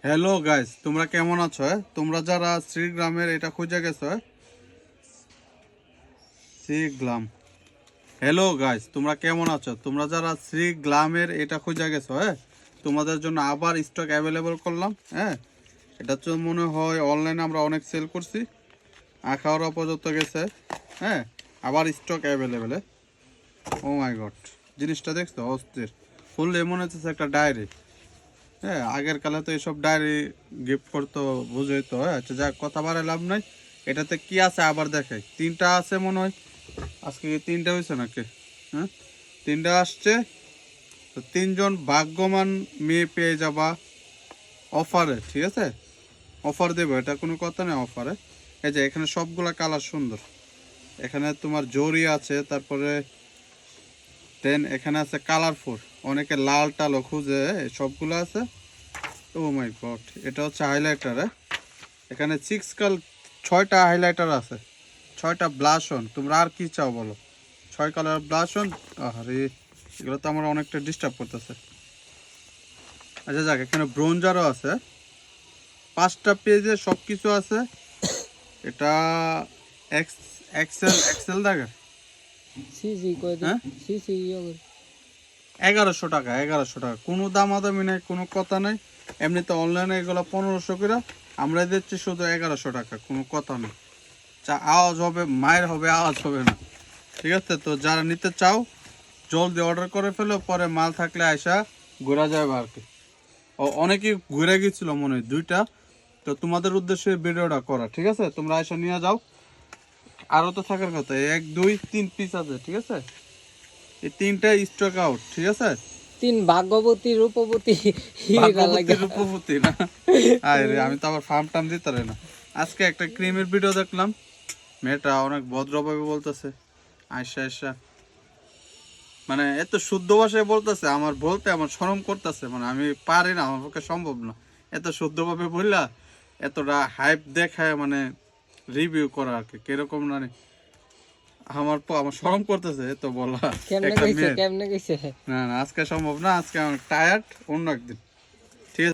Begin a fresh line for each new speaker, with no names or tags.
Hello guys, তোমরা কেমন আছো? তোমরা যারা শ্রীগ্রামের এটা খুঁজে গেছো, শ্রীগ্রাম। হ্যালো গাইস, তোমরা কেমন আছো? তোমরা যারা শ্রীগ্রামের এটা খুঁজে গেছো, তোমাদের জন্য আবার স্টক অ্যাভেলেবল করলাম। এটা তো মনে হয় অনলাইনে আমরা অনেক সেল করছি, আখাওড়া পর্যন্ত গেছে। আবার স্টক অ্যাভেলেবেল। ও মাই গড, জিনিসটা দেখছো? অস্থির। খুললে মনে হচ্ছে একটা ডায়েরি। আগের কালে তো এইসব ডায়েরি গিফট করতো, বুঝই তো। আচ্ছা, যাক, কথা বাড়ে লাভ নাই। এটাতে কি আছে আবার দেখে। তিনটা আছে মনে হয়। আজকে কি তিনটা হয়েছে নাকি? তিনটা আসছে। তো তিনজন ভাগ্যবান মেয়ে পেয়ে যাবা অফারে, ঠিক আছে? অফার দেবো, এটা কোনো কথা নেই। অফারে এই যে এখানে সবগুলা কালার সুন্দর। এখানে তোমার জরি আছে, তারপরে দেন এখানে আছে কালারফুল। অনেকে লাল টালও খুঁজে, সবগুলো আছে। ও মাই গড, এটা হচ্ছে হাইলাইটার। এখানে 6টা হাইলাইটার আছে, 6টা ব্লাশ অন। তোমরা আর কি চাও বলো? 6 কালার ব্লাশ অন। আরে এগুলো তো আমার অনেকটা ডিস্টার্ব করতেছে। আচ্ছা যাক, এখানে ব্রোঞ্জারও আছে। 5টা পেজে সব কিছু আছে। এটা এক্সেল এক্সেল দেখে। হ্যাঁ, 1100 টাকা। 1100 টাকা, কোনো দামাদামি নেই, কোনো কথা নেই। এমনিতে অনলাইনে এগুলো 1500 করে, আমরা দিচ্ছি শুধু 1100 টাকা। কোনো কথা নেই। আওয়াজ হবে, মায়ের হবে, আওয়াজ হবে না, ঠিক আছে? তো যারা নিতে চাও জলদি অর্ডার করে ফেলো, পরে মাল থাকলে আয়সা ঘোরা যাবে আর কি। অনেকেই ঘুরে গেছিল মনে হয় 2টা। তো তোমাদের উদ্দেশ্যে ভিডিওটা করা, ঠিক আছে? তোমরা আয়সা নিয়ে যাও। আরও তো থাকার কথা, 1 2 3 পিস আছে, ঠিক আছে? এই 3টা স্টক আউট, ঠিক আছে?
ভাগ্যবতী রূপবতী
রূপবতী না? আরে আমি তো আবার ফার্ম টাম দিতে পারি না। আজকে একটা ক্রিমের ভিডিও দেখলাম, মেয়েটা অনেক ভদ্রভাবে বলতেছে। আয়সা আয়সা মানে এত শুদ্ধ ভাষায় বলতেছে, আমার বলতে আমার শরম করতেছে। মানে আমি পারি না, আমার পক্ষে সম্ভব না এত শুদ্ধভাবে বললা এতটা হাইপ দেখায়, মানে রিভিউ করা আর কি। কিরকম জানি আমার শরম করতেছে এত বলা।
কেমনে কইছে
না না, আজকে সম্ভব না, আজকে আমার টায়ার্ড, অন্য একদিন।